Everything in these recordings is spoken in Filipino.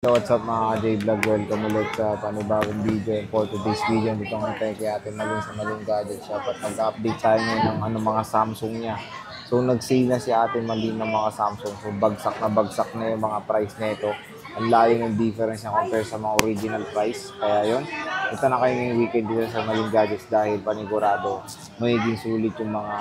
Hello, what's up mga J-Vlog? Welcome ulit sa panibagong video. For today's video, dito nga tayo kay Ate Malin sa Malin Gadget Shop at nag-update tayo ngayon ng mga Samsung niya. So nag-sale na si Ate Malin ng mga Samsung. So bagsak na yung mga price nito. Ang layo ng difference niya compare sa mga original price. Kaya yun, ito na kayo ngayong weekend dito sa Malin Gadgets dahil panigurado magiging sulit yung mga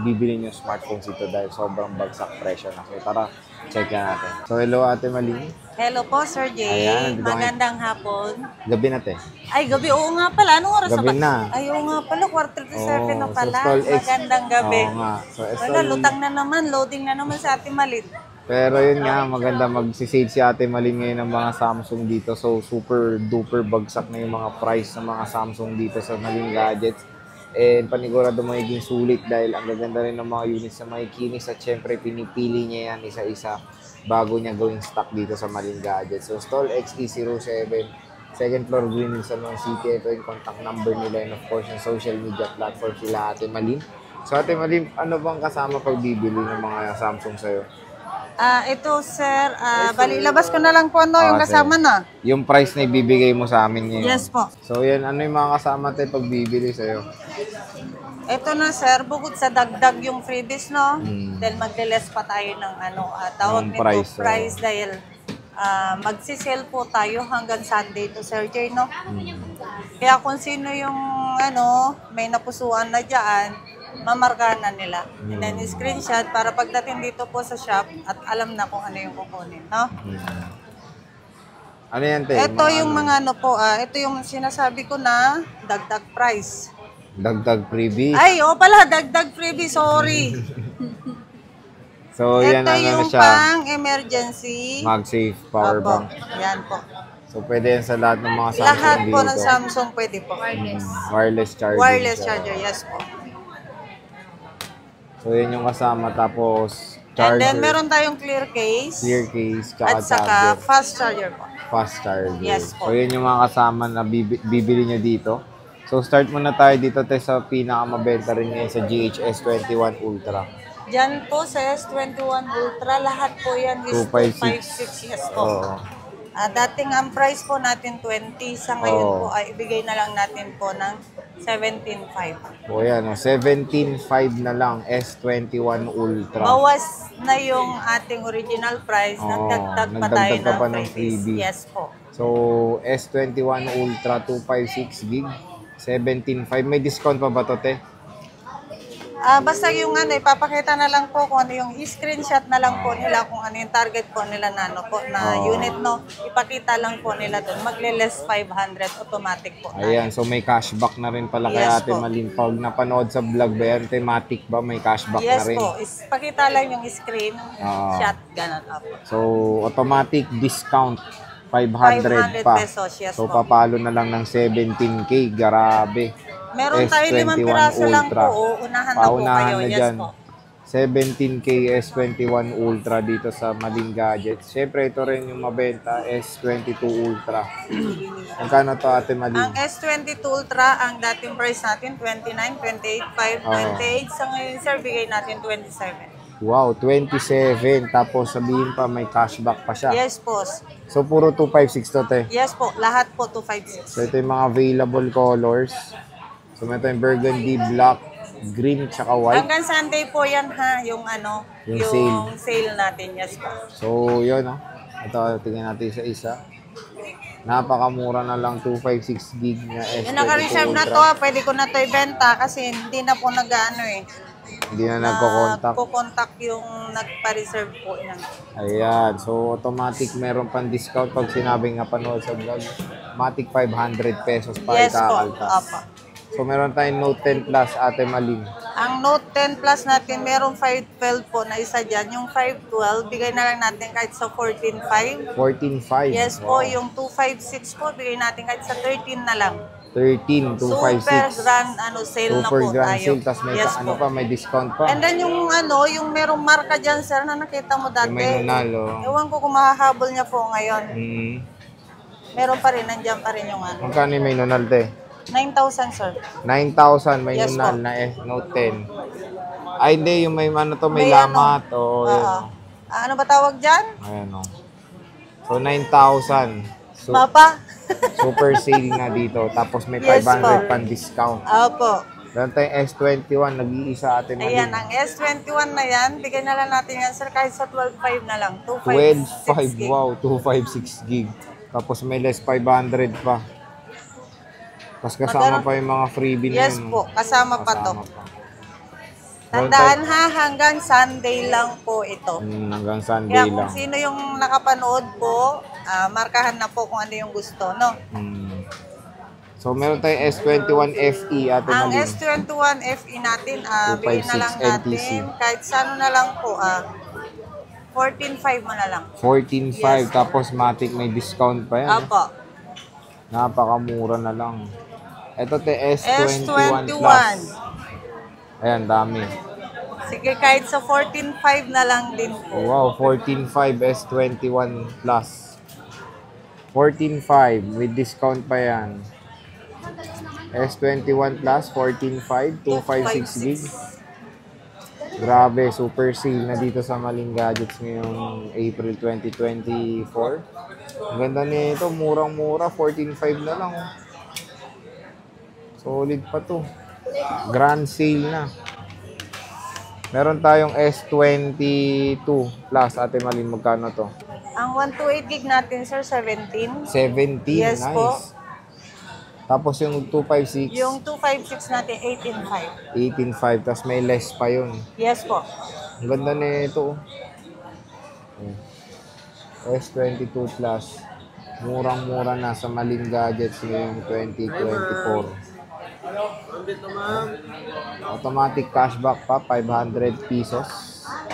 bibili nyo smartphones ito dahil sobrang bagsak presyo na. So tara, check na natin. So hello Ate Malin. Hello po, Sir Jay. Ayan, Magandang hapon. Gabi na te. Ay, gabi. Oo nga pala. Anong oras Gabi na. Ay, oo nga pala. Quarter to 7 na pala. So Magandang gabi. Oo nga. So, Wala, lutang na naman. Loading na naman sa Ate Malin. Pero yun nga, maganda magsisave si Ate Malin ngayon ng mga Samsung dito. So, super duper bagsak na yung mga price ng mga Samsung dito sa Malin Gadgets. And panigurado magiging sulit dahil ang gaganda rin ng mga units na makikinis at syempre pinipili niya yan isa-isa bago niya gawing stock dito sa Malin Gadgets. So, Stall XT07, second floor Green Hills, San Juan City. Ito yung contact number nila and of course yung social media platform sila Ate Malin. So, Ate Malin, ano bang kasama pag bibili ng mga Samsung sa'yo? Ito, sir. Bali, ilabas ko na lang po yung kasama na. Yung price na ibibigay mo sa amin ngayon. Yes po. So, yan. Ano yung mga kasama tayo pag bibili sa'yo? Ito na, sir. Bukod sa dagdag yung freebies, no? Dahil magle-less pa tayo ng tawag nito, price dahil magsisale po tayo hanggang Sunday to Sir Jay, no? Kaya kung sino yung may napusuan na dyan, mamarkahan na nila. And then screenshot para pagdating dito po sa shop at alam na kung ano yung kukunin, no? Ano yan, te? Ito yung mga ito yung sinasabi ko na dagdag price. Dagdag freebie. Ay, pala, dagdag freebie, sorry. So, yan ito ano yung siya. pang-emergency. MagSafe power bank. Yan po. So, pwede yan sa lahat ng mga Samsung Lahat dito. po ng Samsung pwede po. Wireless charger. Wireless charger, yes po. So, yan yung kasama. Tapos, And charger. then, meron tayong clear case. Clear case. At saka tablet. fast charger po. Fast charger. Yes po. So, yan yung mga kasama na bibili nyo dito. So, start muna tayo dito tayo sa pinakamabenta rin ngayon sa GHS 21 Ultra. Diyan po sa S21 Ultra, lahat po yan is 256. Yes po. Oo. Dating ang price po natin 20, sa ngayon po ay ibigay na lang natin po ng 17.5. O yan, 17.5 na lang, S21 Ultra. Bawas na yung ating original price, nagdagdag pa tayo ng freebies. Yes po. So, S21 Ultra 256 gig, 17.5. May discount pa ba to, te? Basta yung ipapakita na lang po kung ano yung screenshot na lang po nila kung ano yung target po nila na unit, no? Ipakita lang po nila doon. Magle-less 500 automatic po. Ayan, so may cashback na rin pala kay Ate Malin. Pag napanood sa vlog ba yan, thematic ba? May cashback na rin. Yes po. Pakita lang yung screen, shot, ganun po. So, automatic discount. 500 pa. Pesos, yes so, po. papalo na lang ng 17K. Grabe. Meron tayo 5 piraso lang po. Unahan na po kayo. Yes po. 17K S21 Ultra dito sa Malin Gadgets. Siyempre, ito rin yung mabenta, S22 Ultra. Magkano to, Ate Malin? Ang S22 Ultra, ang dating price natin, 29, 28, 5, 28. Sa ngayon, sir, bigay natin 27. Wow, 27. Tapos sabihin pa, may cashback pa siya. Yes po. So, puro 256 to, te? Yes po. Lahat po 256. So, ito yung mga available colors. So, ito yung burgundy, black, green, tsaka white. Hanggang Sunday po yan, ha? Yung yung sale natin. Yes po. So, yun, ha? Ito, tingnan natin isa-isa. Napakamura na lang, 256 gig na S22 Yung naka-reserve na to, pwede ko na to ibenta kasi hindi na po Hindi na nagko-contact. Nagko-contact yung nagpa-reserve po niyan. Ayan. So, automatic meron pang discount pag sinabing napanood sa vlog. Automatic 500 pesos pa ikakaltas. Yes po. So, meron tayong Note 10 Plus, Ate Malin. Ang Note 10 Plus natin, meron 512 po na isa dyan. Yung 512, bigay na lang natin kahit sa 14.5. 14.5. Yes po. Yung 256 po, bigay natin kahit sa 13 na lang. 13, 256. Super grand sale na po Super grand tayo. sale. Tapos may may discount pa. And then yung yung merong marka dyan, sir, na nakita mo dati. Yung may nunal, Ewan ko kung mahahabol niya po ngayon. Meron pa rin, nandiyan pa rin yung Magkano yung may nunal, te? 9,000, sir. 9,000 may nunal na Note 10. Ay, hindi. Yung may may lamat. Ano ba tawag dyan? Ayan, So, 9,000. So, Mapa? super sale nga dito. Tapos may Yes, 500 po. pan discount. Opo. Meron tayong S21, nag-iisa Ate Ayan, Malin. ang S21 na yan, bigyan na lang natin yan, sir, kahit sa 12.5 na lang. 12.5, 256 gig. wow, 256 gig. Tapos may less 500 pa. Tapos kasama pa yung mga freebie na Yes yun. po, kasama pa to. Kasama pa. Tandaan ha, hanggang Sunday lang po ito. Hanggang Sunday Kaya kung lang. sino yung nakapanood po, markahan na po kung ano yung gusto, no? Mm. So, meron tayong S21 FE, Ate Ang Malin. S21 FE natin, bigyan na lang 256 natin, NTC. kahit sa ano na lang po, 14.5 mo na lang. 14.5, Yes. tapos Matic may discount pa yan. Apo. Napakamura na lang. Ito S21 S21. Plus. Ayan, dami. Sige, kahit sa 14.5 na lang din po. Wow, 14.5 S21 Plus. 14.5 with discount pa yan. S21 Plus, 14.5, 256 gig. Grabe, super sale na dito sa Maling Gadgets ngayong April 2024. Ang ganda nito, murang-mura, 14.5 na lang. Solid pa to. Grand sale na. Meron tayong S22 Plus, Ate Malin, magkano to? Ang 128 gig natin, sir, 17. 17, Yes nice. po. Tapos yung 256, Yung 256 natin, 18.5. 18.5, tapos may less pa yun. Yes po. Ang ganda nito. S22 Plus. Murang-mura na sa Maling Gadgets ngayong 2024. Automatic cashback pa, 500 pesos.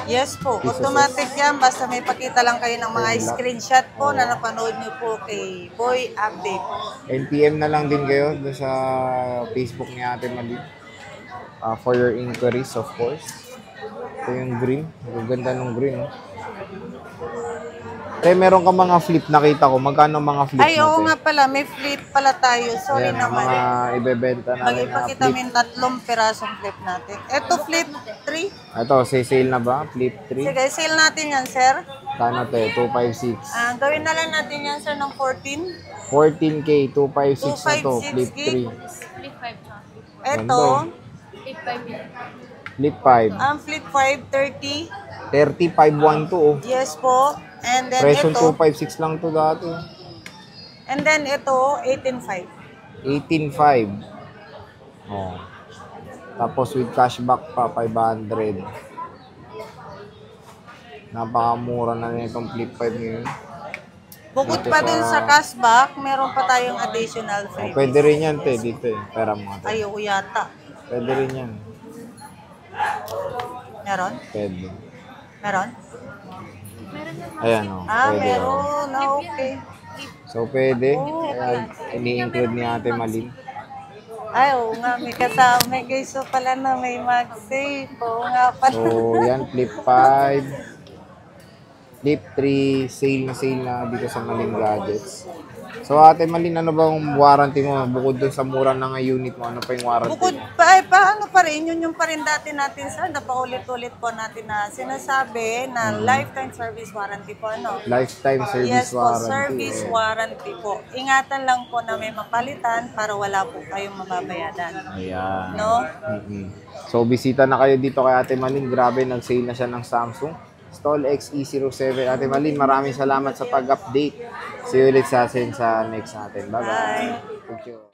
Yes po. Pesos. Automatic yan. Basta may pakita lang kayo ng mga Ayun lang. screenshot po na napanood nyo po kay Boy Update. NPM na lang din kayo doon sa Facebook ni Ate Malin. For your inquiries, of course. Ito yung green. Ang ganda ng green. Meron ka mga flip, nakita ko. Magkano mga flip Ay, oo mo? nga pala. May flip pala tayo. Sorry Ayan, naman. mga ibebenta namin na Mag-ipakita flip. mo yung 3 pirasong flip natin. Ito, flip 3. Ito, sale na ba? Flip 3? Sige, sale natin yan, sir. Kano te? 256. Gawin na lang natin yan, sir, ng 14. 14K, 256 na to. 256 Flip gig. 3. Flip 5 siya. Ito, Flip 5 yun. Flip 5. ang flip 5, 30. 3512 oh. Yes po. And then Presyo ito, 256 lang to dati. and then ito, 18.5. 18.5. Oh. Tapos with cashback pa, 500. Napakamura na nitong Flip 5 ngayon. Bukod Dito pa dun sa- sa cashback, meron pa tayong additional Oh, freebies. pwede rin yan, te. Dito eh. Pera mo nga, te. Ayoko yata. Pwede rin yan. Meron? Pwede. Meron? Ayan, oh. Pwede. Oh. Meron. Okay. So, pwede. Oh, Ayan, ini-include ni Ate Malin. Ay, oo nga. May kasama. May kayso pala na may mag-save. Oo nga pala. So, yan, Flip 5. Flip 3. Sale na dito sa Maling Gadgets. So, Ate Malin, ano bang warranty mo? Bukod dun sa mura na nga unit mo, ano pa yung warranty? Bukod pa, ay paano pa rin, yun yung pa rin dati natin, sir, napaulit-ulit po natin na sinasabi na lifetime service warranty po, ano? Lifetime service Yes po, warranty. service warranty po. Ingatan lang po na may mapalitan para wala po kayong mababayadan. Ayan. No? Mhm. So, bisita na kayo dito kay Ate Malin. Grabe, nag-sale na siya ng Samsung. Stall XE07. Ate Malin, maraming salamat sa pag-update. See you ulit sa atin sa next natin. Bye-bye. Bye. Thank you.